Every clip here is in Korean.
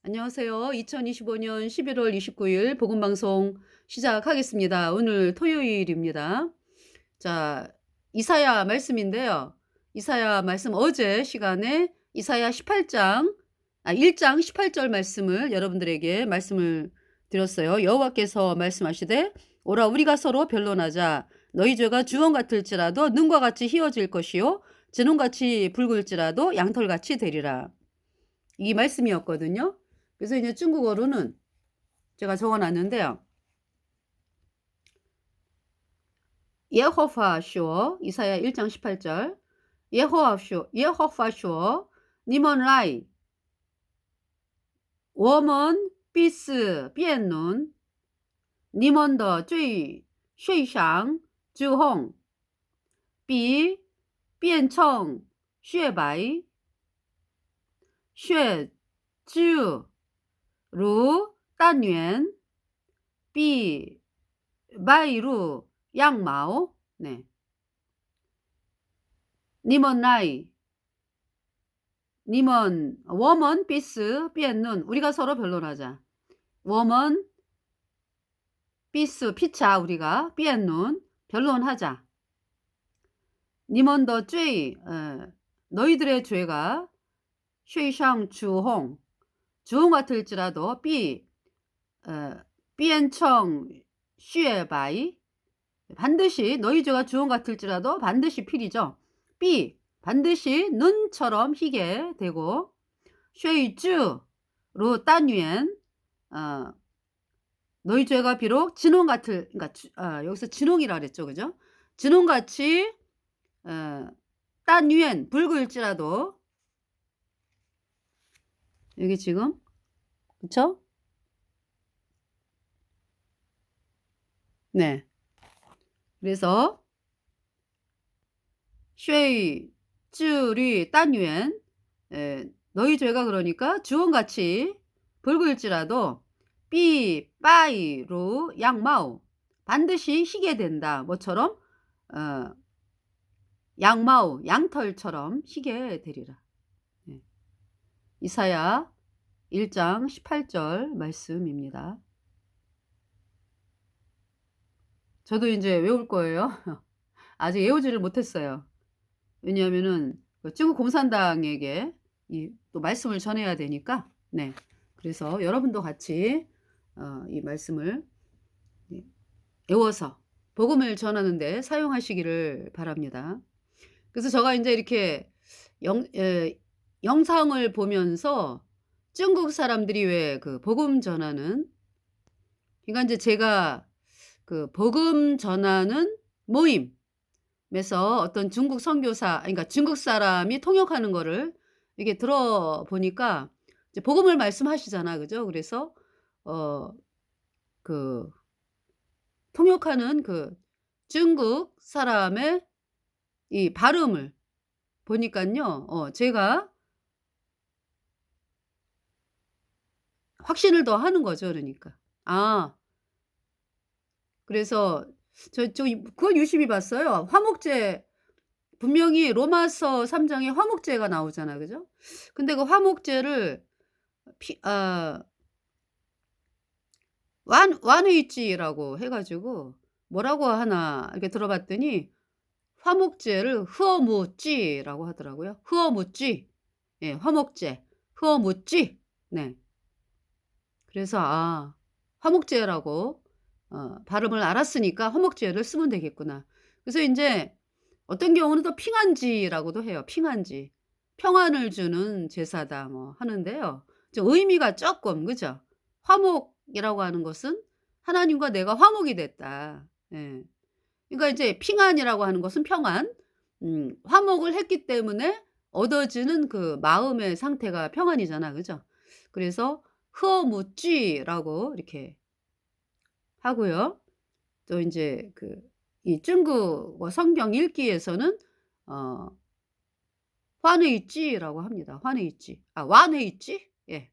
안녕하세요. 2025년 11월 29일 복음방송 시작하겠습니다. 오늘 토요일입니다. 자, 이사야 말씀인데요. 이사야 말씀 어제 시간에 이사야 1장 18절 말씀을 여러분들에게 말씀을 드렸어요. 여호와께서 말씀하시되 오라 우리가 서로 변론하자. 너희 죄가 주홍 같을지라도 눈과 같이 희어질 것이요 진홍같이 붉을지라도 양털같이 되리라. 이 말씀이었거든요. 그래서 이제 중국어로는 제가 적어놨는데요. 예호파 쇼 이사야 1장 18절 예호파 쇼 니먼 라이 워먼 비스 비엔눈 니먼 더最 쉐이상 주홍 비 비엔청 쉐바이 쉐如单元 비 바이루 양마오 네. 니먼 나이 니먼 워먼 비스 비엔눈 우리가 서로 변론하자. 워먼 비스 피차 우리가 비엔눈 변론하자. 니먼 더 죄 너희들의 죄가 쉐이상 주홍 주홍 같을지라도 비엔청 슈에바이 반드시 너희 죄가 주홍 같을지라도 반드시 필이죠. 반드시 눈처럼 희게 되고 쉐이즈로 딴유엔 너희 죄가 비록 진홍 같을 그러니까 여기서 진홍이라 그랬죠. 그죠? 진홍같이 딴유엔 붉을지라도 여기 지금 그쵸? 네. 그래서 쉐이 쯔리 딴유엔 너희 죄가 그러니까 주홍같이 붉을지라도 빠이로 양마오 반드시 희게 된다. 뭐처럼 양마오 양털처럼 희게 되리라. 네. 이사야 1장 18절 말씀입니다. 저도 이제 외울 거예요. 아직 외우지를 못했어요. 왜냐하면은 중국 공산당에게 또 말씀을 전해야 되니까. 네. 그래서 여러분도 같이 이 말씀을 외워서 복음을 전하는데 사용하시기를 바랍니다. 그래서 제가 이제 이렇게 영상을 보면서 중국 사람들이 왜 그 복음 전하는 그러니까 이제 제가 그 복음 전하는 모임에서 어떤 중국 선교사 그러니까 중국 사람이 통역하는 거를 이렇게 들어보니까 이제 복음을 말씀하시잖아. 그죠? 그래서 그 통역하는 그 중국 사람의 이 발음을 보니깐요. 제가 확신을 더 하는 거죠. 그러니까. 그래서 저 그걸 유심히 봤어요. 화목제 분명히 로마서 3장에 화목제가 나오잖아. 그죠? 근데 그 화목제를 완의지라고 해 가지고 뭐라고 하나 이렇게 들어봤더니 화목제를 흐어무찌라고 하더라고요. 흐어무찌. 예, 화목제. 흐어무찌. 네. 그래서 화목제라고 발음을 알았으니까 화목제를 쓰면 되겠구나. 그래서 인제 어떤 경우는 또 핑한지라고도 해요. 핑한지. 평안을 주는 제사다 뭐 하는데요. 좀 의미가 쪼끔 그죠? 화목이라고 하는 것은 하나님과 내가 화목이 됐다. 예. 그러니까 이제 핑안이라고 하는 것은 평안. 화목을 했기 때문에 얻어지는 그 마음의 상태가 평안이잖아. 그죠? 그래서 흐어무찌라고 이렇게 하고요. 또 인제 이 중국어 성경 읽기에서는 환의찌라고 합니다. 환의찌. 완의찌? 예.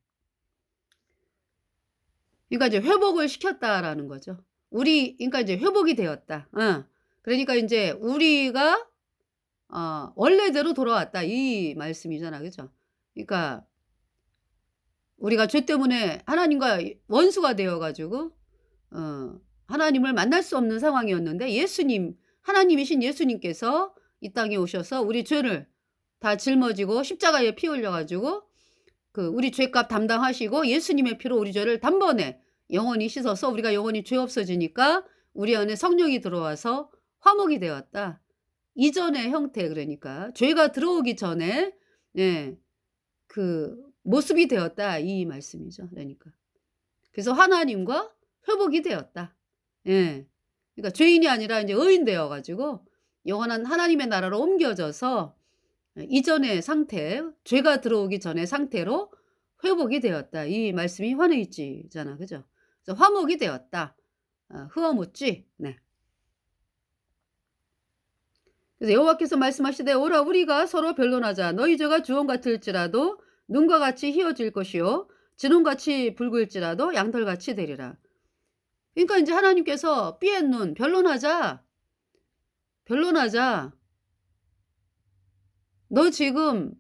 그러니까 이제 회복을 시켰다라는 거죠. 그러니까 이제 회복이 되었다. 그러니까 인제 우리가 원래대로 돌아왔다 이 말씀이잖아. 그죠? 그러니까 우리가 죄 때문에 하나님과 원수가 되어 가지고 하나님을 만날 수 없는 상황이었는데 예수님 하나님이신 예수님께서 이 땅에 오셔서 우리 죄를 다 짊어지고 십자가에 피 흘려 가지고 그 우리 죄값 담당하시고 예수님의 피로 우리 죄를 단번에 영원히 씻어서 우리가 영원히 죄 없어지니까 우리 안에 성령이 들어와서 화목이 되었다. 이전의 형태 그러니까 죄가 들어오기 전에 예 그 모습이 되었다 이 말씀이죠. 그러니까. 그래서 하나님과 회복이 되었다. 예. 그러니까 죄인이 아니라 인제 의인 되어 가지고 영원한 하나님의 나라로 옮겨져서 이전의 상태, 죄가 들어오기 전의 상태로 회복이 되었다. 이 말씀이 환희일지잖아. 그죠? 그래서 화목이 되었다. 흐어묻지. 네. 그래서 여호와께서 말씀하시되 오라 우리가 서로 변론하자. 너희 죄가 주홍 같을지라도 눈과 같이 희어질 것이요 진홍같이 붉을지라도 양털같이 되리라. 그러니까 인제 하나님께서 삐의 눈 변론하자. 변론하자. 너 지금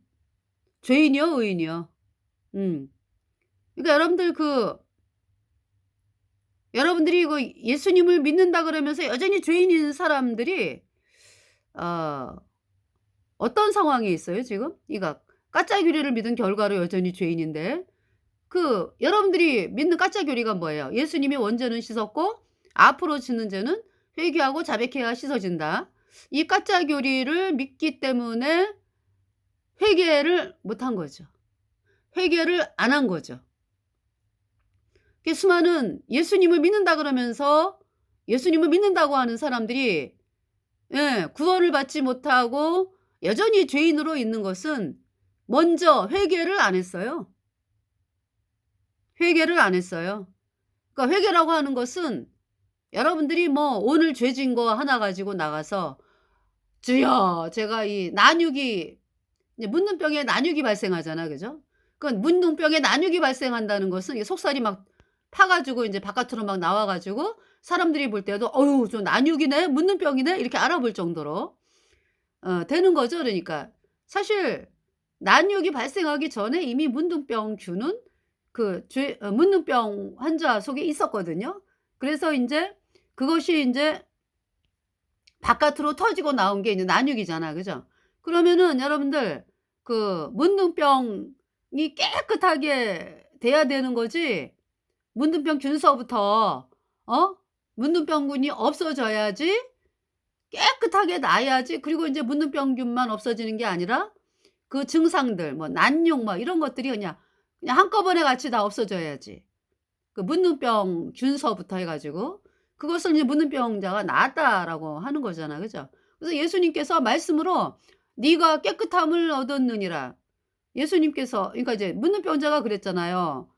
죄인이요, 의인이요? 음. 그러니까 여러분들이 이거 예수님을 믿는다 그러면서 여전히 죄인인 사람들이 어 어떤 상황에 있어요 지금? 그러니까 까짜 교리를 믿은 결과로 여전히 죄인인데 여러분들이 믿는 까짜 교리가 뭐예요? 예수님이 원죄는 씻었고 앞으로 짓는 죄는 회개하고 자백해야 씻어진다. 이 까짜 교리를 믿기 때문에 회개를 못한 거죠. 회개를 안 한 거죠. 수많은 예수님을 믿는다 그러면서 예수님을 믿는다고 하는 사람들이 예 구원을 받지 못하고 여전히 죄인으로 있는 것은 먼저 회개를 안 했어요. 회개를 안 했어요. 그러니까 회개라고 하는 것은 여러분들이 뭐 오늘 죄진 거 하나 가지고 나가서 "주여 제가 이 난육이" 이제 문둥병에 난육이 발생하잖아. 그죠? 그 문둥병에 난육이 발생한다는 것은 이 속살이 막 파 가지고 인제 바깥으로 막 나와 가지고 사람들이 볼 때도 '어유 저 난육이네. 문둥병이네.' 이렇게 알아볼 정도로 되는 거죠. 그러니까 사실 난육이 발생하기 전에 이미 문둥병균은 문둥병 환자 속에 있었거든요. 그래서 인제 그것이 인제 바깥으로 터지고 나온 게 이제 난육이잖아. 그죠? 그러면은 여러분들 문둥병이 깨끗하게 돼야 되는 거지 문둥병 균서부터 어 문둥병군이 없어져야지 깨끗하게 나야지 그리고 인제 문둥병균만 없어지는 게 아니라 그 증상들 뭐 난육 뭐 이런 것들이 그냥 한꺼번에 같이 다 없어져야지. 그 문둥병 균서부터 해 가지고 그것을 이제 문둥병자가 "낫다."라고 하는 거잖아. 그죠? 그래서 예수님께서 말씀으로 "네가 깨끗함을 얻었느니라." 예수님께서 그러니까 이제 문둥병자가 그랬잖아요.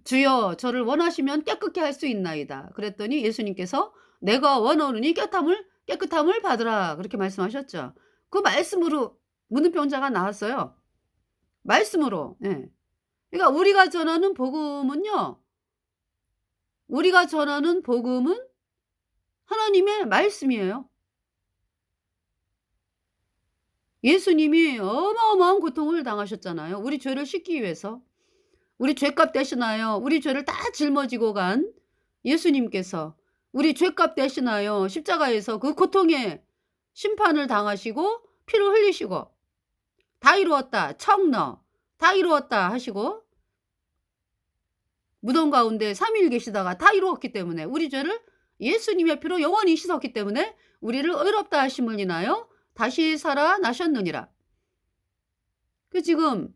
"주여 저를 원하시면 깨끗게 할 수 있나이다." 그랬더니 예수님께서 "내가 원하노니 깨끗함을 받으라." 그렇게 말씀하셨죠. 그 말씀으로 문둥병자가 나았어요. 말씀으로. 예. 그러니까 우리가 전하는 복음은 하나님의 말씀이에요. 예수님이 어마어마한 고통을 당하셨잖아요. 우리 죄를 씻기 위해서. 우리 죄값 대신하여 우리 죄를 다 짊어지고 간 예수님께서 우리 죄값 대신하여 십자가에서 그 고통의 심판을 당하시고 피를 흘리시고 "다 이루었다. 청너 다 이루었다." 하시고 무덤 가운데 3일 계시다가 다 이루었기 때문에 우리 죄를 예수님의 피로 영원히 씻었기 때문에 우리를 의롭다 하심을 인하여 다시 살아나셨느니라. 지금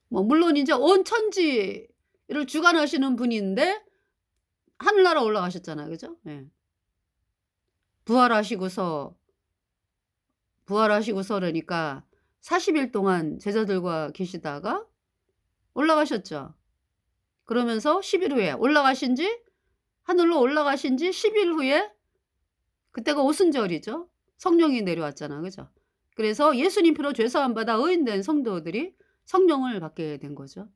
뭐 물론 인제 온 천지를 주관하시는 분인데 하늘나라 올라가셨잖아요. 그죠? 예. 부활하시고서 그러니까 40일 동안 제자들과 계시다가 올라가셨죠. 그러면서 10일 후에 하늘로 올라가신 지 10일 후에 그때가 오순절이죠. 성령이 내려왔잖아. 그죠? 그래서 예수님 피로 죄 사함 받아 의인된 성도들이 성령을 받게 된 거죠.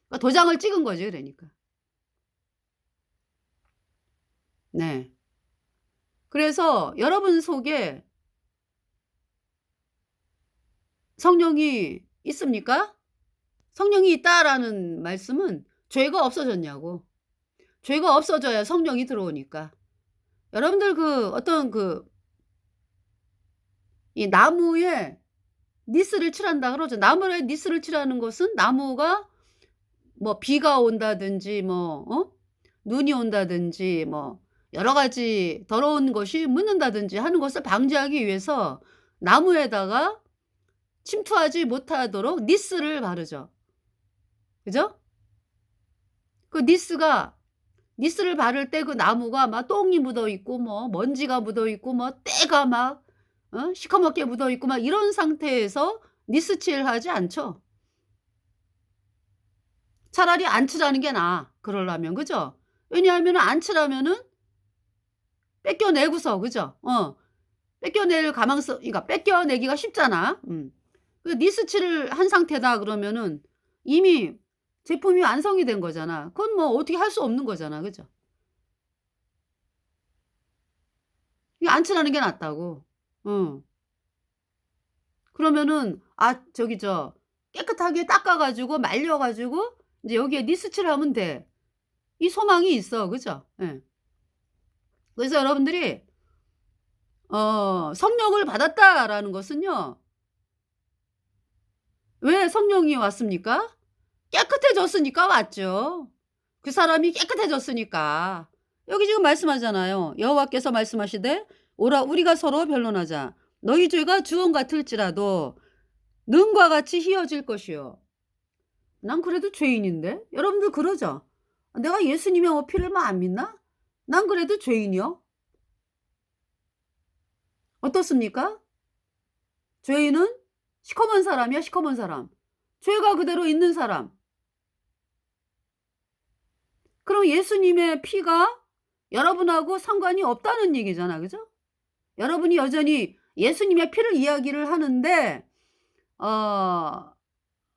그러니까 도장을 찍은 거죠 그러니까. 네. 그래서 여러분 속에 성령이 있습니까? 성령이 있다라는 말씀은 죄가 없어졌냐고. 죄가 없어져야 성령이 들어오니까. 여러분들 그 어떤 그 이 나무에 니스를 칠한다 그러죠. 나무에 니스를 칠하는 것은 나무가 뭐 비가 온다든지 뭐 눈이 온다든지 뭐 여러 가지 더러운 것이 묻는다든지 하는 것을 방지하기 위해서 나무에다가 침투하지 못하도록 니스를 바르죠. 그죠? 그 니스를 바를 때 그 나무가 막 똥이 묻어 있고 뭐 먼지가 묻어 있고 뭐 때가 막 시커멓게 묻어 있고 막 이런 상태에서 니스칠하지 않죠. 차라리 안 칠하는 게 나아 그러려면. 그죠? 왜냐하면은 안 칠하면은 뺏겨내고서 그죠? 뺏겨낼 가망성 그러니까 뺏겨내기가 쉽잖아. 그 니스칠을 한 상태다 그러면은 이미 제품이 완성이 된 거잖아. 그건 뭐 어떻게 할 수 없는 거잖아. 그죠? 이게 안 칠하는 게 낫다고. 어. 그러면은 깨끗하게 닦아 가지고 말려 가지고 인제 여기에 니스칠을 하면 돼. 이 소망이 있어. 그죠? 예. 그래서 여러분들이 성령을 받았다라는 것은요. 왜 성령이 왔습니까? 깨끗해졌으니까 왔죠. 그 사람이 깨끗해졌으니까. 여기 지금 말씀하잖아요. 여호와께서 말씀하시되 오라 우리가 서로 변론하자. 너희 죄가 주홍 같을지라도 능과 같이 희어질 것이요. 난 그래도 죄인인데. 여러분들 그러죠? 내가 예수님의 어필을 막 안 믿나? 난 그래도 죄인이요. 어떻습니까? 죄인은 시커먼 사람이야, 시커먼 사람. 죄가 그대로 있는 사람. 그럼 예수님의 피가 여러분하고 상관이 없다는 얘기잖아. 그죠? 여러분이 여전히 예수님의 피를 이야기를 하는데 어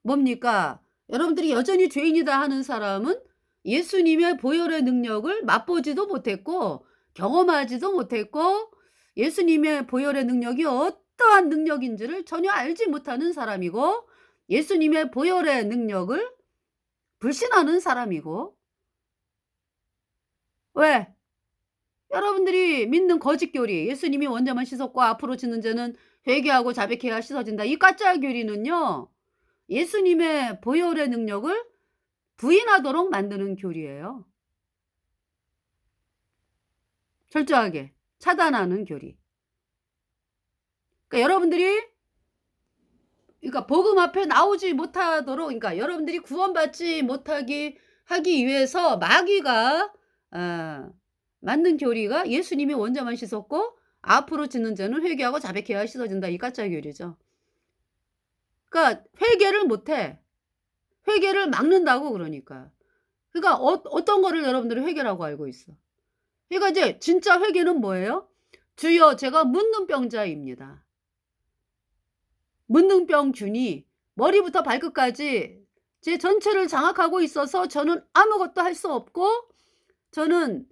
뭡니까? 여러분들이 여전히 죄인이다 하는 사람은 예수님의 보혈의 능력을 맛보지도 못했고 경험하지도 못했고 예수님의 보혈의 능력이 어떠한 능력인지를 전혀 알지 못하는 사람이고 예수님의 보혈의 능력을 불신하는 사람이고 왜? 여러분들이 믿는 거짓 교리 예수님이 원자만 씻었고 앞으로 짓는 죄는 회개하고 자백해야 씻어진다. 이 가짜 교리는요. 예수님의 보혈의 능력을 부인하도록 만드는 교리예요. 철저하게 차단하는 교리. 그러니까 여러분들이 복음 앞에 나오지 못하도록 여러분들이 구원받지 못하게 하기 위해서 마귀가 만든 교리가 예수님이 원자만 씻었고 앞으로 짓는 죄는 회개하고 자백해야 씻어진다. 이 가짜 교리죠. 그러니까 회개를 못 해. 회개를 막는다고 그러니까. 그러니까 어떤 거를 여러분들이 회개라고 알고 있어. 그러니까 이제 진짜 회개는 뭐예요? 주여 제가 문둥병자입니다. 문둥병균이 머리부터 발끝까지 제 전체를 장악하고 있어서 저는 아무것도 할 수 없고 저는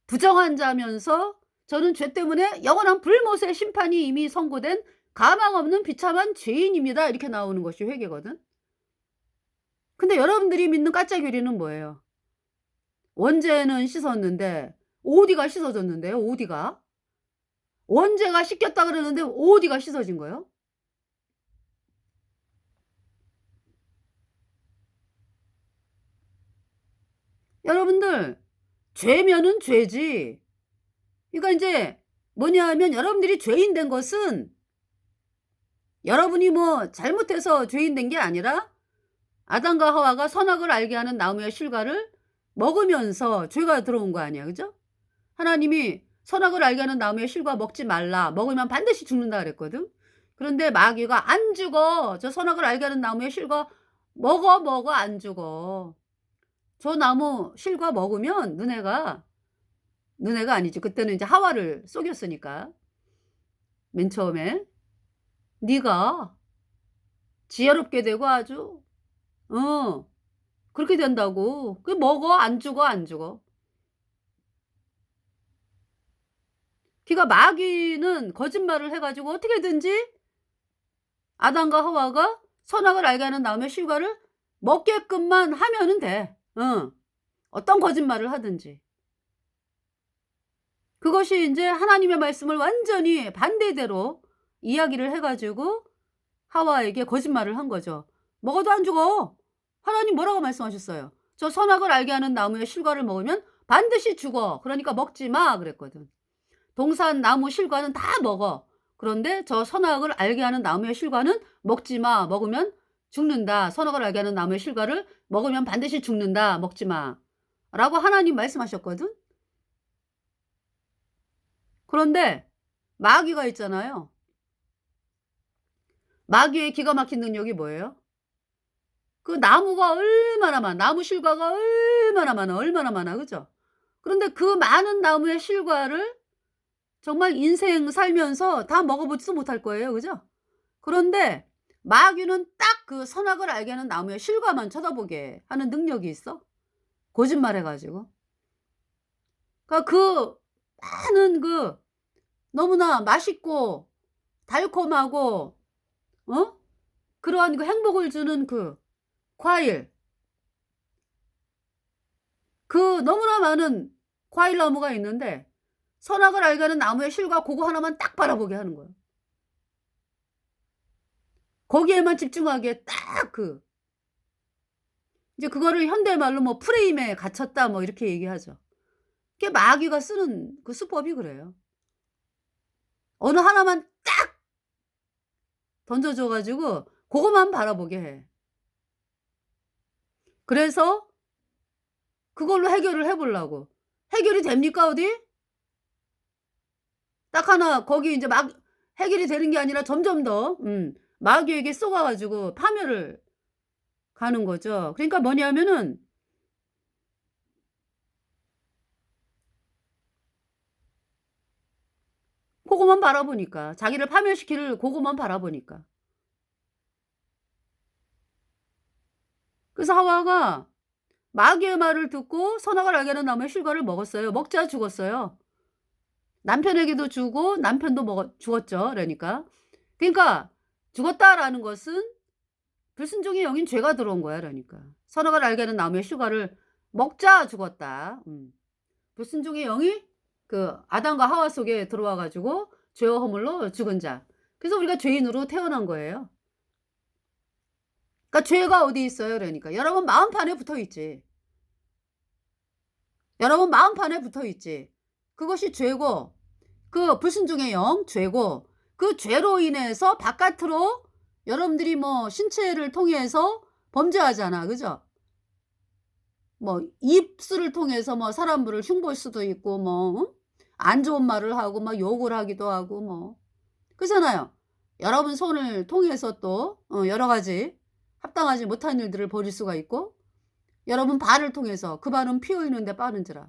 부정한 자면서 저는 죄 때문에 영원한 불못의 심판이 이미 선고된 가망 없는 비참한 죄인입니다. 이렇게 나오는 것이 회개거든. 근데 여러분들이 믿는 가짜 교리는 뭐예요? 원죄는 씻었는데 어디가 씻어졌는데요? 어디가? 원죄가 씻겼다 그러는데 어디가 씻어진 거예요? 여러분들 죄면은 죄지. 그러니까 인제 뭐냐 하면 여러분들이 죄인 된 것은 여러분이 뭐 잘못해서 죄인 된 게 아니라 아담과 하와가 선악을 알게 하는 나무의 실과를 먹으면서 죄가 들어온 거 아니야. 그죠? 하나님이 선악을 알게 하는 나무의 실과 먹지 말라. 먹으면 반드시 죽는다 그랬거든. 그런데 마귀가 안 죽어. 저 선악을 알게 하는 나무의 실과 먹어 안 죽어. 저 나무 실과 먹으면 너네가 아니지. 그때는 이제 하와를 속였으니까. 맨 처음에. 네가 지혜롭게 되고 아주 그렇게 된다고. 그 먹어 안 죽어, 안 죽어. 그러니까 마귀는 거짓말을 해 가지고 어떻게든지 아담과 하와가 선악을 알게 하는 나무의 실과를 먹게끔만 하면은 돼. 응. 어떤 거짓말을 하든지. 그것이 인제 하나님의 말씀을 완전히 반대대로 이야기를 해 가지고 하와에게 거짓말을 한 거죠. "먹어도 안 죽어." 하나님 뭐라고 말씀하셨어요? "저 선악을 알게 하는 나무의 실과를 먹으면 반드시 죽어. 그러니까 먹지 마." 그랬거든. 동산 나무 실과는 다 먹어. 그런데 "저 선악을 알게 하는 나무의 실과는 먹지 마. 먹으면 죽는다. 선악을 알게 하는 나무의 실과를 먹으면 반드시 죽는다. 먹지 마." 라고 하나님 말씀하셨거든. 그런데 마귀가 있잖아요. 마귀의 기가 막힌 능력이 뭐예요? 그 나무가 얼마나 많아. 나무 실과가 얼마나 많아, 얼마나 많아. 그죠? 그런데 그 많은 나무의 실과를 정말 인생 살면서 다 먹어보지도 못할 거예요. 그죠? 그런데 마귀는 딱 그 선악을 알게 하는 나무의 실과만 쳐다보게 하는 능력이 있어. 거짓말해 가지고. 그러니까 그 많은 그 너무나 맛있고 달콤하고 어? 그러한 그 행복을 주는 그 과일. 그 너무나 많은 과일 나무가 있는데 선악을 알게 하는 나무의 실과 고거 하나만 딱 바라보게 하는 거예요. 거기에만 집중하게 딱 그 이제 그거를 현대말로 뭐 프레임에 갇혔다 뭐 이렇게 얘기하죠. 그게 마귀가 쓰는 그 수법이 그래요. 어느 하나만 딱 던져 줘 가지고 고거만 바라보게 해. 그래서 그걸로 해결을 해 보려고. 해결이 됩니까 어디? 딱 하나 거기 인제 막 해결이 되는 게 아니라 점점 더 마귀에게 속아 가지고 파멸을 가는 거죠. 그러니까 뭐냐면은 고거만 바라보니까. 자기를 파멸시킬 고거만 바라보니까. 그래서 하와가 마귀의 말을 듣고 선악을 알게 하는 나무의 실과를 먹었어요. 먹자 죽었어요. 남편에게도 주고 남편도 먹었 죽었죠 그러니까. 그러니까 죽었다라는 것은 불순종의 영인 죄가 들어온 거야 그러니까. 선악을 알게 하는 나무의 실과를 먹자 죽었다. 불순종의 영이 그 아담과 하와 속에 들어와 가지고 죄와 허물로 죽은 자. 그래서 우리가 죄인으로 태어난 거예요. 그러니까 죄가 어디 있어요 그러니까. 여러분 마음판에 붙어 있지. 여러분 마음판에 붙어 있지. 그것이 죄고 그 불순종의 영 죄고 그 죄로 인해서 바깥으로 여러분들이 뭐 신체를 통해서 범죄하잖아. 그죠? 뭐 입술을 통해서 뭐 사람들을 흉볼 수도 있고 뭐 안 좋은 말을 하고 막 욕을 하기도 하고 뭐 그렇잖아요. 여러분 손을 통해서 또 여러 가지 합당하지 못한 일들을 벌일 수가 있고 여러분 발을 통해서 그 발은 피 흘리는데 빠른지라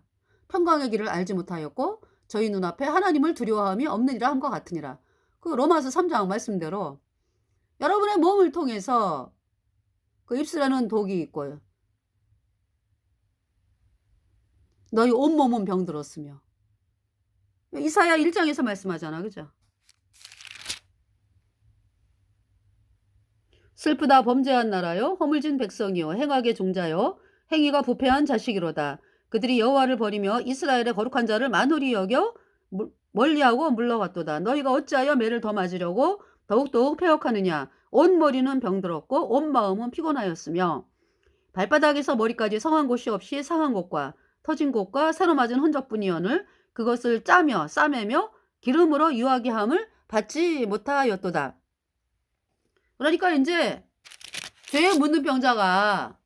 평강의 길을 알지 못하였고 저희 눈앞에 하나님을 두려워함이 없느니라 함과 같으니라. 그 로마서 3장 말씀대로 여러분의 몸을 통해서 그 입술에는 독이 있고요. 너희 온몸은 병들었으며. 이사야 1장에서 말씀하잖아. 그죠? 슬프다 범죄한 나라요 허물진 백성이요 행악의 종자요 행위가 부패한 자식이로다. 그들이 여호와를 버리며 이스라엘의 거룩한 자를 만홀히 여겨 멀리하고 물러갔도다. 너희가 어찌하여 매를 더 맞으려고 더욱더욱 패역하느냐. 온 머리는 병들었고 온 마음은 피곤하였으며 발바닥에서 머리까지 성한 곳이 없이 상한 곳과 터진 곳과 새로 맞은 흔적뿐이언을 그것을 짜며 싸매며 기름으로 유하게 함을 받지 못하였도다. 그러니까 인제 죄에 묻는 병자가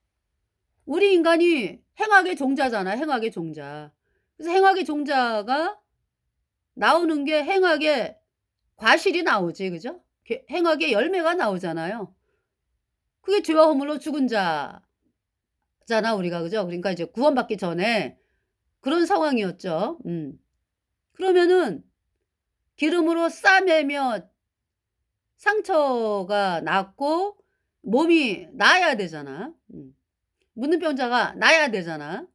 우리 인간이 행악의 종자잖아, 행악의 종자. 그래서 행악의 종자가 나오는 게 행악의 과실이 나오지. 그죠? 행악의 열매가 나오잖아요. 그게 죄와 허물로 죽은 자잖아 우리가. 그죠? 그러니까 이제 구원받기 전에 그런 상황이었죠. 그러면은 기름으로 싸매며 상처가 낫고 몸이 나아야 되잖아. 묻는 병자가 나아야 되잖아.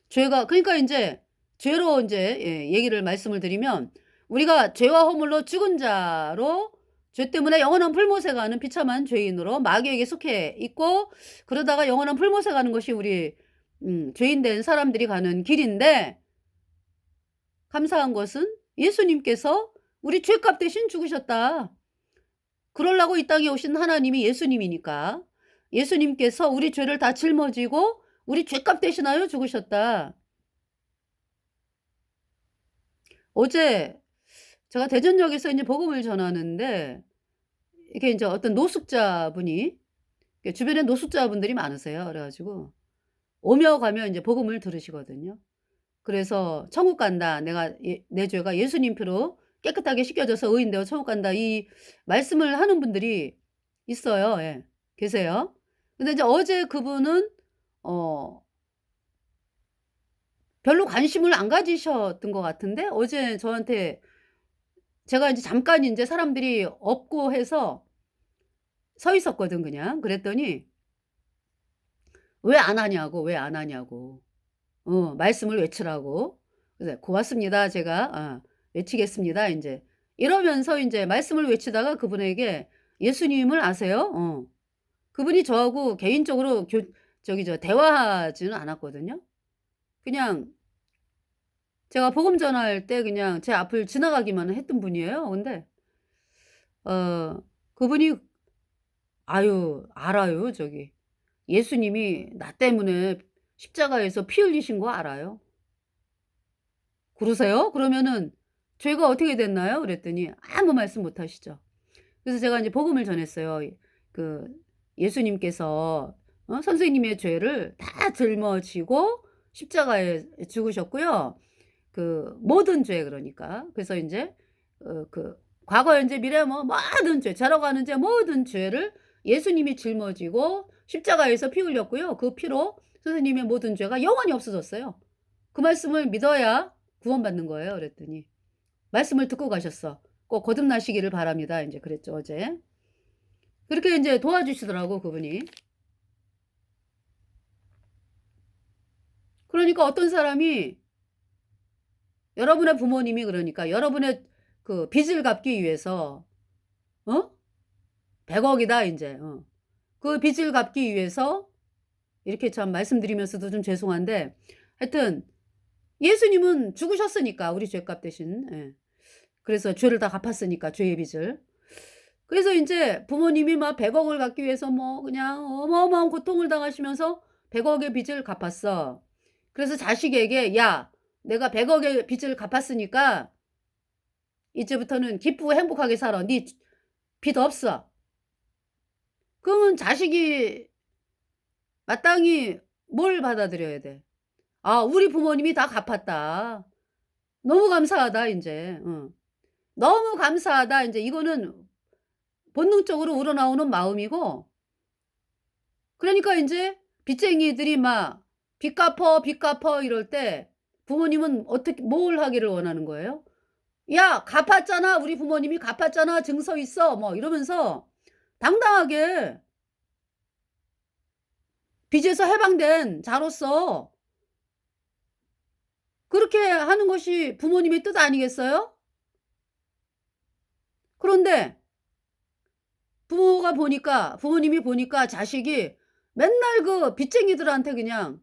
죄가 그러니까 인제 죄로 인제 예 얘기를 말씀을 드리면 우리가 죄와 허물로 죽은 자로 죄 때문에 영원한 불못에 가는 비참한 죄인으로 마귀에게 속해 있고, 그러다가 영원한 불못에 가는 것이 우리 죄인 된 사람들이 가는 길인데, 감사한 것은 예수님께서 우리 죄값 대신 죽으셨다. 그러려고 이 땅에 오신 하나님이 예수님이니까 예수님께서 우리 죄를 다 짊어지고 우리 죄값 대신하여 죽으셨다. 어제 제가 대전역에서 이제 복음을 전하는데, 이게 이제 어떤 노숙자분이, 주변에 노숙자분들이 많으세요. 그래 가지고 오며 가며 이제 복음을 들으시거든요. 그래서 "천국 간다. 내 죄가 예수님 피로 깨끗하게 씻겨져서 의인 되어 천국 간다." 이 말씀을 하는 분들이 있어요. 예. 계세요. 근데 이제 어제 그분은 어 별로 관심을 안 가지셨던 것 같은데, 어제 저한테, 제가 인제 잠깐 인제 사람들이 없고 해서 서 있었거든 그냥. 그랬더니 왜 안 하냐고, 왜 안 하냐고. 말씀을 외치라고. 그래서 "고맙습니다. 제가 외치겠습니다." 인제 이러면서 인제 말씀을 외치다가 그분에게 "예수님을 아세요?" 그분이 저하고 개인적으로 대화하지는 않았거든요. 그냥 제가 복음 전할 때 그냥 제 앞을 지나가기만 했던 분이에요. 근데 그분이 "아유 알아요. 예수님이 나 때문에 십자가에서 피 흘리신 거 알아요." "그러세요? 그러면은 죄가 어떻게 됐나요?" 그랬더니 아무 말씀 못 하시죠. 그래서 제가 인제 복음을 전했어요. 그 예수님께서 선생님의 죄를 다 짊어지고 십자가에 죽으셨고요. 그 모든 죄, 그러니까. 그래서 인제 과거, 현재, 미래 뭐 모든 죄, 자라고 하는 죄 모든 죄를 예수님이 짊어지고 십자가에서 피 흘렸고요. 그 피로 선생님의 모든 죄가 영원히 없어졌어요. 그 말씀을 믿어야 구원받는 거예요. 그랬더니 "말씀을 듣고 가셨어. 꼭 거듭나시기를 바랍니다." 인제 그랬죠 어제. 그렇게 인제 도와주시더라고 그분이. 그러니까 어떤 사람이, 여러분의 부모님이, 그러니까 여러분의 그 빚을 갚기 위해서, 어? 100억 이다 인제. 그 빚을 갚기 위해서, 이렇게 참 말씀드리면서도 좀 죄송한데, 하여튼 예수님은 죽으셨으니까 우리 죄값 대신. 예. 그래서 죄를 다 갚았으니까, 죄의 빚을. 그래서 인제 부모님이 막 100억을 갚기 위해서 뭐 그냥 어마어마한 고통을 당하시면서 100억의 빚을 갚았어. 그래서 자식에게 "야, 내가 100억의 빚을 갚았으니까 이제부터는 기쁘고 행복하게 살아. 네 빚 없어." 그러면 자식이 마땅히 뭘 받아들여야 돼? '아, 우리 부모님이 다 갚았다. 너무 감사하다.' 인제. 너무 감사하다. 인제 이거는 본능적으로 우러나오는 마음이고, 그러니까 인제 빚쟁이들이 막 "빚 갚어, 빚 갚어." 이럴 때 부모님은 어떻게 뭘 하기를 원하는 거예요? "야, 갚았잖아. 우리 부모님이 갚았잖아. 증서 있어." 뭐 이러면서 당당하게 빚에서 해방된 자로서 그렇게 하는 것이 부모님의 뜻 아니겠어요? 그런데 부모님이 보니까 자식이 맨날 그 빚쟁이들한테 그냥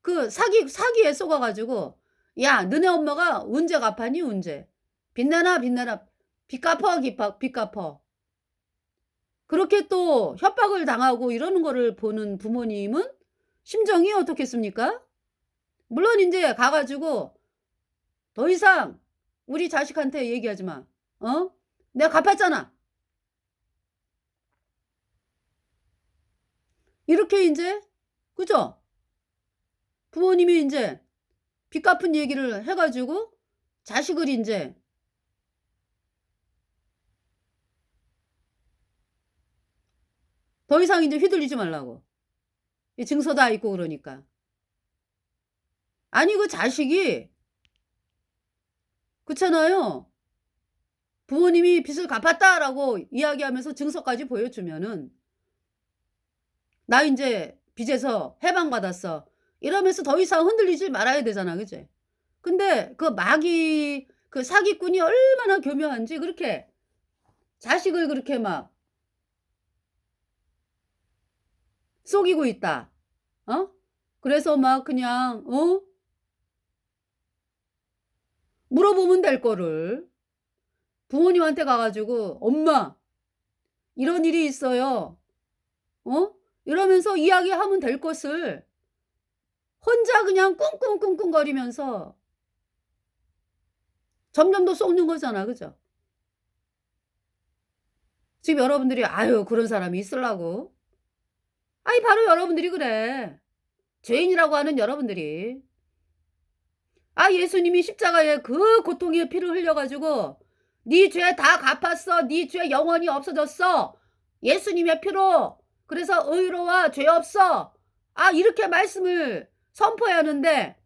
그 사기에 속아 가지고 "야, 너네 엄마가 언제 갚았니, 언제? 빚 내놔, 빚 내놔. 빚 갚어, 빚 갚어." 그렇게 또 협박을 당하고 이러는 거를 보는 부모님은 심정이 어떻겠습니까? 물론 인제 가 가지고 "더 이상 우리 자식한테 얘기하지 마. 어? 내가 갚았잖아." 이렇게 인제, 그죠? 부모님이 인제 빚 갚은 얘기를 해 가지고 자식을 인제 더 이상 인제 휘둘리지 말라고. 이 증서 다 있고 그러니까. 아니 그 자식이, 그렇잖아요. 부모님이 "빚을 갚았다."라고 이야기하면서 증서까지 보여주면은 "나 인제 빚에서 해방받았어." 이러면서 더 이상 흔들리지 말아야 되잖아. 그지? 근데 그 사기꾼이 얼마나 교묘한지, 그렇게 자식을 그렇게 막 속이고 있다. 어? 그래서 막 그냥 물어보면 될 거를 부모님한테 가 가지고 "엄마 이런 일이 있어요." 어? 이러면서 이야기하면 될 것을 혼자 그냥 끙끙끙끙거리면서 점점 더 속는 거잖아. 그죠? 지금 여러분들이 '아유 그런 사람이 있을라고.' 아이 바로 여러분들이 그래. 죄인이라고 하는 여러분들이. 아 예수님이 십자가에 그 고통의 피를 흘려 가지고 "네 죄 다 갚았어. 네 죄 영원히 없어졌어. 예수님의 피로. 그래서 의로워 죄 없어." 아 이렇게 말씀을 선포하는데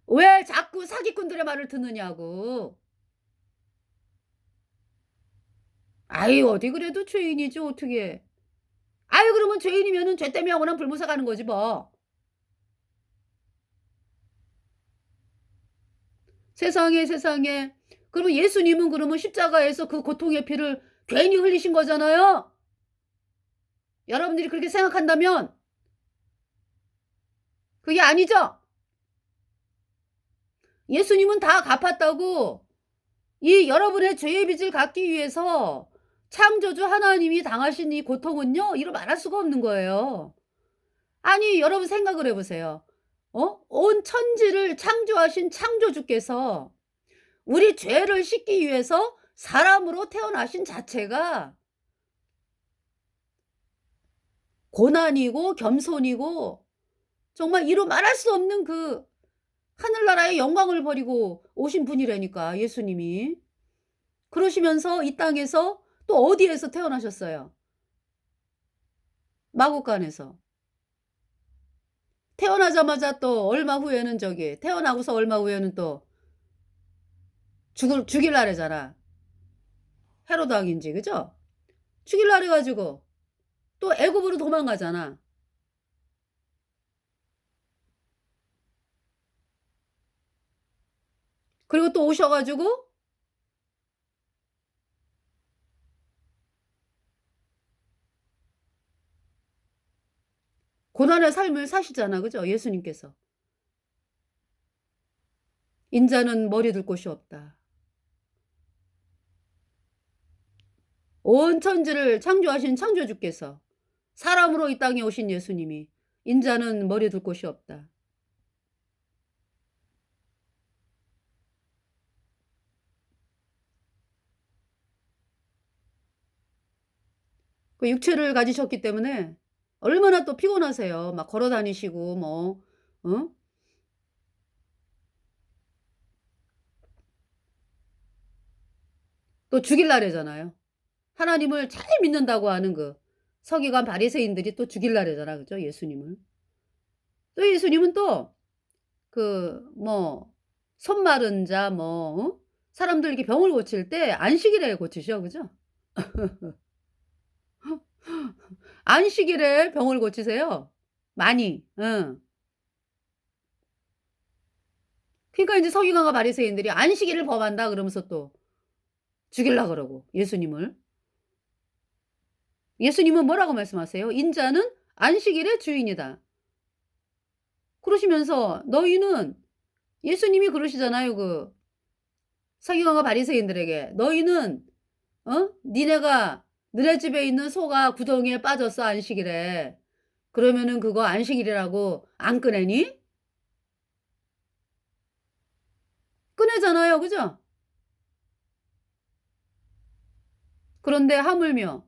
왜 자꾸 사기꾼들의 말을 듣느냐고. 아이 어디 그래도 죄인이지 어떻게. 아이 그러면 죄인이면은 죄 때문에 영원한 불못에 가는 거지 뭐. 세상에, 세상에. 그러면 예수님은 그러면 십자가에서 그 고통의 피를 괜히 흘리신 거잖아요. 여러분들이 그렇게 생각한다면 그게 아니죠. 예수님은 다 갚았다고 이 여러분의 죄의 빚을 갚기 위해서 창조주 하나님이 당하신 이 고통은요. 이루 말할 수가 없는 거예요. 아니 여러분 생각을 해 보세요. 온 천지를 창조하신 창조주께서 우리 죄를 씻기 위해서 사람으로 태어나신 자체가 고난이고 겸손이고 정말 이루 말할 수 없는 그 하늘나라의 영광을 버리고 오신 분이라니까 예수님이. 그러시면서 이 땅에서 또 어디에서 태어나셨어요? 마국간에서. 태어나자마자 또 얼마 후에는 저기 태어나고서 얼마 후에는 또 죽일 날이잖아. 헤로드 왕인지 그죠? 죽일 날 해 가지고 또 애굽으로 도망가잖아. 그리고 또 오셔 가지고 고난의 삶을 사시잖아. 그죠? 예수님께서. "인자는 머리 둘 곳이 없다." 온 천지를 창조하신 창조주께서 사람으로 이 땅에 오신 예수님이 "인자는 머리 둘 곳이 없다." 그 육체를 가지셨기 때문에 얼마나 또 피곤하세요. 막 걸어 다니시고 뭐 어? 또 죽일 날이잖아요. 하나님을 잘 믿는다고 하는 그 서기관 바리새인들이 또 죽일 날이잖아. 그죠? 예수님을. 또 예수님은 또 그 뭐 손 마른 자 뭐 사람들 이렇게 병을 고칠 때 안식일에 고치셔. 그죠? 안식일에 병을 고치세요. 많이. 응. 그러니까 인제 서기관과 바리새인들이 "안식일을 범한다." 그러면서 또 죽일라 그러고 예수님을. 예수님은 뭐라고 말씀하세요? "인자는 안식일의 주인이다." 그러시면서 너희는 예수님이 그러시잖아요. 그 서기관과 바리새인들에게 "너희는 니네가 너네 집에 있는 소가 구덩이에 빠졌어 안식일에. 그러면은 그거 안식일이라고 안 꺼내니?" 꺼내잖아요. 그죠? 그런데 하물며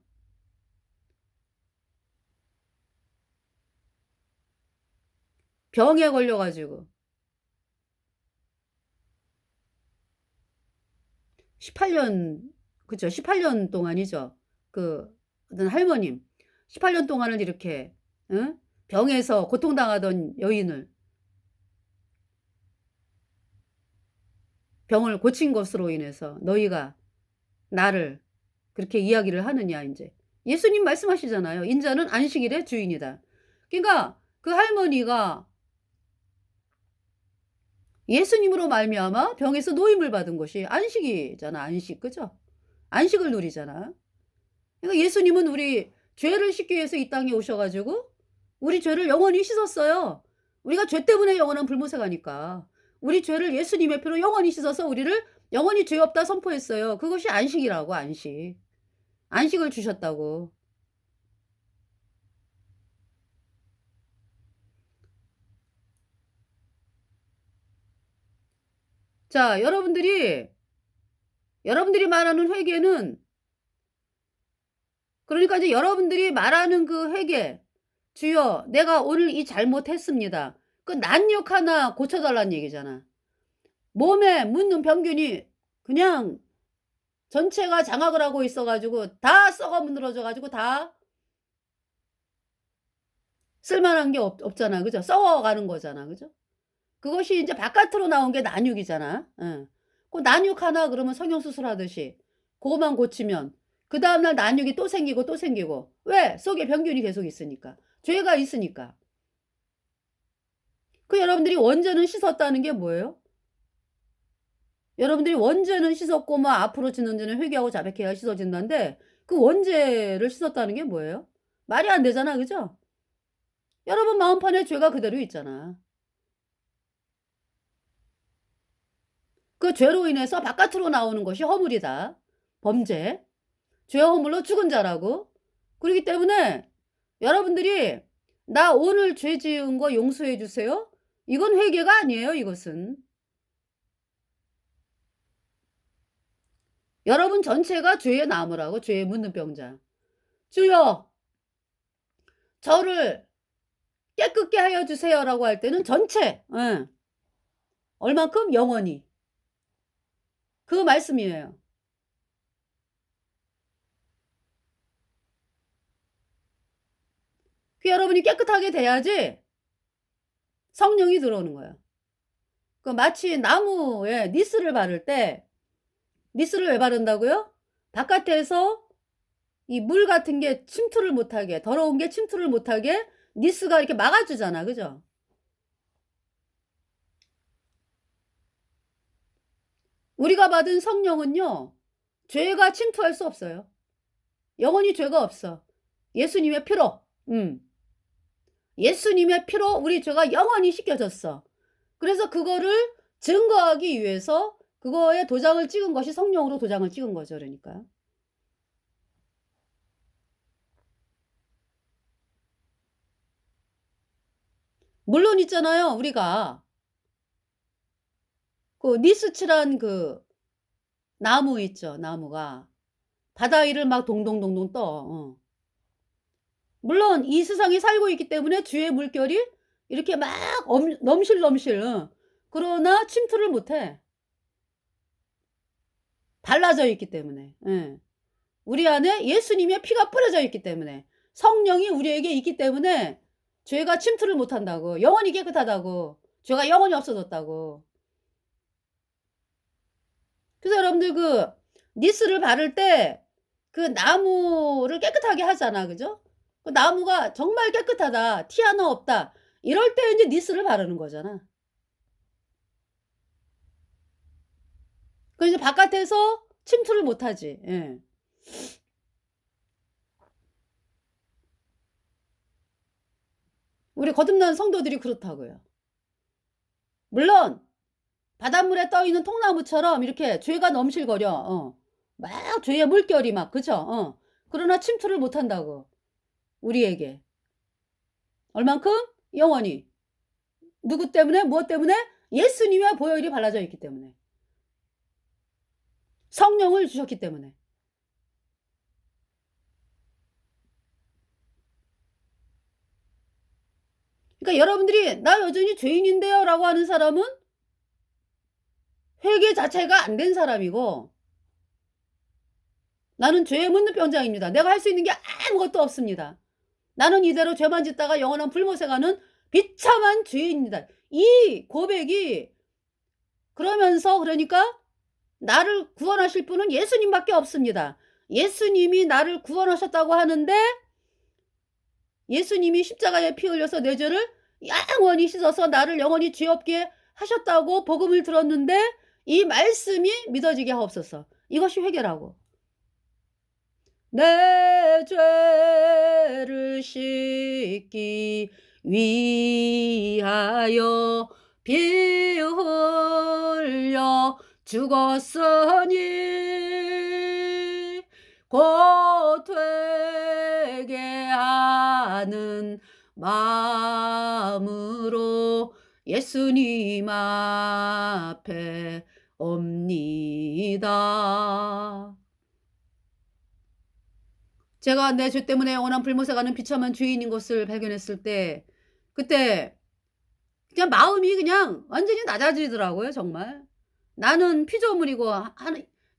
병에 걸려 가지고 18년 그죠. 18년 동안이죠. 그 어떤 할머님 18년 동안을 이렇게 병에서 고통당하던 여인을 병을 고친 것으로 인해서 "너희가 나를 그렇게 이야기를 하느냐." 인제. 예수님 말씀하시잖아요. "인자는 안식일의 주인이다." 그러니까 그 할머니가 예수님으로 말미암아 병에서 노임을 받은 것이 안식이잖아, 안식. 그죠? 안식을 누리잖아. 그러니까 예수님은 우리 죄를 씻기 위해서 이 땅에 오셔 가지고 우리 죄를 영원히 씻었어요. 우리가 죄 때문에 영원한 불못에 가니까. 우리 죄를 예수님의 피로 영원히 씻어서 우리를 영원히 죄 없다 선포했어요. 그것이 안식이라고, 안식. 안식을 주셨다고. 자, 여러분들이 말하는 회개는, 그러니까 이제 여러분들이 말하는 그 회개, "주여 내가 오늘 이 잘못했습니다." 그 난욕 하나 고쳐 달라는 얘기잖아. 몸에 묻는 병균이 그냥 전체가 장악을 하고 있어 가지고 다 썩어 문드러져 가지고 다 쓸만한 게 없잖아. 그죠? 썩어가는 거잖아. 그죠? 그것이 인제 바깥으로 나온 게 난육이잖아. 예. 그 난육 하나 그러면 성형수술하듯이 고거만 고치면 그다음 날 난육이 또 생기고 또 생기고. 왜? 속에 병균이 계속 있으니까. 죄가 있으니까. 그 여러분들이 원죄는 씻었다는 게 뭐예요? 여러분들이 원죄는 씻었고 뭐 앞으로 지는 죄는 회개하고 자백해야 씻어진다는데 그 원죄를 씻었다는 게 뭐예요? 말이 안 되잖아. 그죠? 여러분 마음판에 죄가 그대로 있잖아. 그 죄로 인해서 바깥으로 나오는 것이 허물이다. 범죄. 죄와 허물로 죽은 자라고. 그러기 때문에 여러분들이 "나 오늘 죄 지은 거 용서해 주세요." 이건 회개가 아니에요, 이것은. 여러분 전체가 죄의 나무라고, 죄의 묻는 병자. "주여 저를 깨끗게 하여 주세요."라고 할 때는 전체, 예. 얼만큼? 영원히. 그 말씀이에요. 그 여러분이 깨끗하게 돼야지 성령이 들어오는 거예요. 그 마치 나무에 니스를 바를 때, 니스를 왜 바른다고요? 바깥에서 이 물 같은 게 침투를 못하게, 더러운 게 침투를 못하게 니스가 이렇게 막아주잖아. 그죠? 우리가 받은 성령은요, 죄가 침투할 수 없어요. 영원히 죄가 없어. 예수님의 피로. 예수님의 피로 우리 죄가 영원히 씻겨졌어. 그래서 그거를 증거하기 위해서 그거에 도장을 찍은 것이 성령으로 도장을 찍은 거죠. 그러니까. 물론 있잖아요. 우리가 그 니스치란 그 나무 있죠. 나무가 바다 위를 막 동동동동 떠. 물론 이 세상에 살고 있기 때문에 주의 물결이 이렇게 막 넘실넘실, 그러나 침투를 못해. 발라져 있기 때문에. 예. 우리 안에 예수님의 피가 뿌려져 있기 때문에, 성령이 우리에게 있기 때문에 죄가 침투를 못한다고. 영원히 깨끗하다고. 죄가 영원히 없어졌다고. 그래서 여러분들 그 니스를 바를 때 그 나무를 깨끗하게 하잖아. 그죠? 그 나무가 정말 깨끗하다. 티 하나 없다. 이럴 때 인제 니스를 바르는 거잖아. 그 이제 바깥에서 침투를 못하지. 예. 우리 거듭난 성도들이 그렇다고요. 물론 바닷물에 떠 있는 통나무처럼 이렇게 죄가 넘실거려. 막 죄의 물결이 막, 그죠? 그러나 침투를 못한다고, 우리에게. 얼만큼? 영원히. 누구 때문에? 무엇 때문에? 예수님의 보혈이 발라져 있기 때문에. 성령을 주셨기 때문에. 그러니까 여러분들이 "나 여전히 죄인인데요."라고 하는 사람은 회개 자체가 안 된 사람이고, "나는 죄의 묻는 병자입니다. 내가 할 수 있는 게 아무것도 없습니다. 나는 이대로 죄만 짓다가 영원한 불못에 가는 비참한 죄인이다." 이 고백이, 그러면서 그러니까 나를 구원하실 분은 예수님밖에 없습니다. 예수님이 나를 구원하셨다고 하는데 예수님이 십자가에 피 흘려서 내 죄를 영원히 씻어서 나를 영원히 죄 없게 하셨다고 복음을 들었는데 이 말씀이 믿어지게 하옵소서. 이것이 회개라고. 내 죄를 씻기 위하여 피 흘려 죽었으니 곧 되게 하는 마음으로 예수님 앞에 옵니다. 제가 내 죄 때문에 영원한 불못에 가는 비참한 죄인인 것을 발견했을 때 그때 그냥 마음이 그냥 완전히 낮아지더라고요 정말. 나는 피조물이고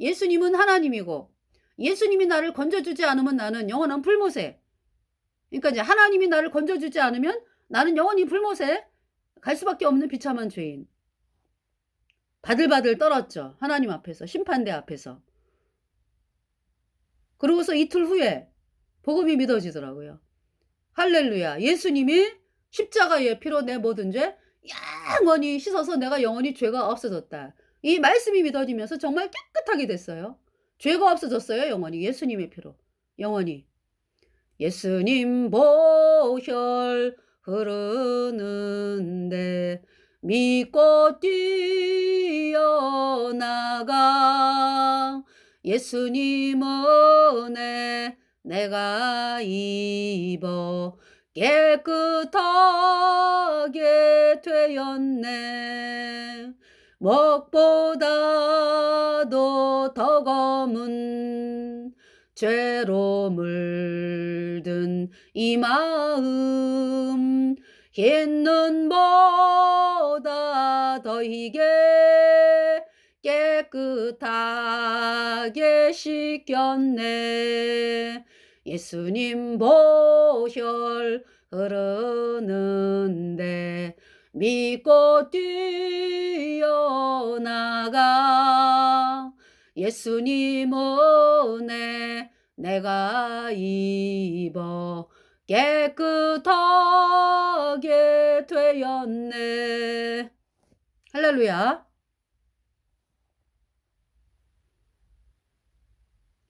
예수님은 하나님이고 예수님이 나를 건져주지 않으면 나는 영원한 불못에, 그러니까 이제 하나님이 나를 건져주지 않으면 나는 영원히 불못에 갈 수밖에 없는 비참한 죄인. 바들바들 떨었죠. 하나님 앞에서, 심판대 앞에서. 그러고서 이틀 후에 복음이 믿어지더라고요. 할렐루야. 예수님이 십자가의 피로 내 모든 죄 영원히 씻어서 내가 영원히 죄가 없어졌다. 이 말씀이 믿어지면서 정말 깨끗하게 됐어요. 죄가 없어졌어요. 영원히. 예수님의 피로. 영원히. 예수님 보혈 흐르는데 믿고 뛰어나가. 예수님 은혜 내가 입어 깨끗하게 되었네. 먹보다도 더 검은 죄로 물든 이 마음 흰 눈보다 더 희게 깨끗하게 씻겼네. 예수님 보혈 흐르는데 믿고 뛰어나가. 예수님 은혜 내가 입어 깨끗하게 되었네. 할렐루야.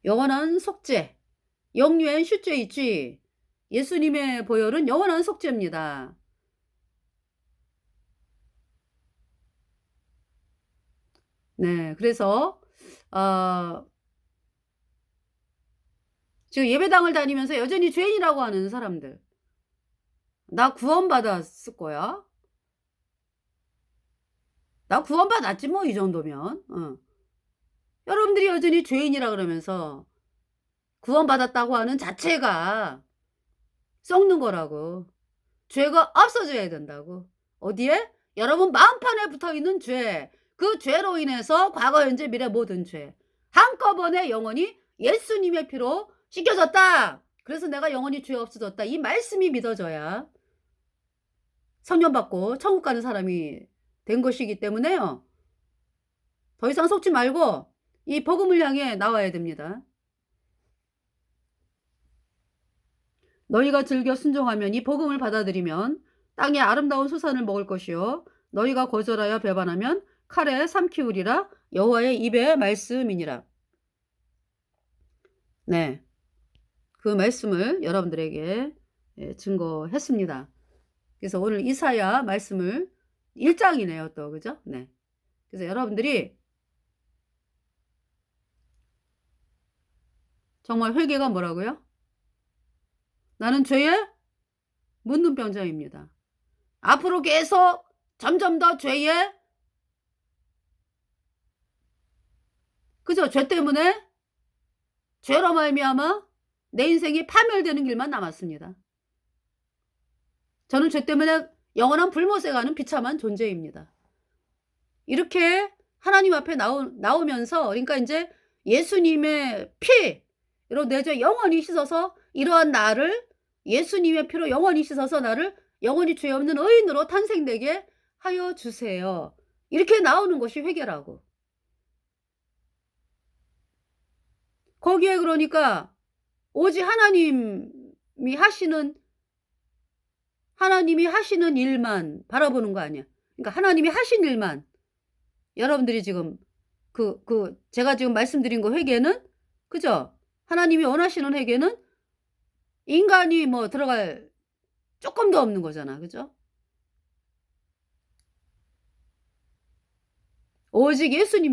영원한 속죄. 영유엔 슈죄 있지. 예수님의 보혈은 영원한 속죄입니다. 네, 그래서 지금 예배당을 다니면서 여전히 죄인이라고 하는 사람들, 나 구원받았을 거야. 나 구원받았지 뭐 이 정도면. 여러분들이 여전히 죄인이라 그러면서 구원받았다고 하는 자체가 썩는 거라고. 죄가 없어져야 된다고. 어디에? 여러분 마음판에 붙어있는 죄. 그 죄로 인해서 과거 현재 미래 모든 죄 한꺼번에 영원히 예수님의 피로 씻겨졌다. 그래서 내가 영원히 죄 없어졌다. 이 말씀이 믿어져야 성령 받고 천국 가는 사람이 된 것이기 때문에요. 더 이상 속지 말고 이 복음을 향해 나와야 됩니다. 너희가 즐겨 순종하면 이 복음을 받아들이면 땅의 아름다운 수산을 먹을 것이요 너희가 거절하여 배반하면 칼에 삼키우리라. 여호와의 입의 말씀이니라. 네, 그 말씀을 여러분들에게 증거했습니다. 그래서 오늘 이사야 말씀을 1장이네요 또, 그죠? 네. 그래서 여러분들이 정말 회개가 뭐라고요? 나는 죄의 문둥병자입니다. 앞으로 계속 점점 더 죄에, 그죠? 죄 때문에, 죄로 말미암아 내 인생이 파멸되는 길만 남았습니다. 저는 죄 때문에 영원한 불못에 가는 비참한 존재입니다. 이렇게 하나님 앞에 나오면서, 그러니까 이제 예수님의 피로 내 죄 영원히 씻어서 이러한 나를 예수님의 피로 영원히 씻어서 나를 영원히 죄 없는 의인으로 탄생되게 하여 주세요. 이렇게 나오는 것이 회개라고. 거기에 그러니까 오직 하나님이 하시는 일만 바라보는 거 아니야. 그러니까 하나님이 하신 일만. 여러분들이 지금 제가 지금 말씀드린 거 회개는, 그죠? 하나님이 원하시는 회개는 인간이 뭐 들어갈 쪼끔도 없는 거잖아. 그죠? 오직 예수님이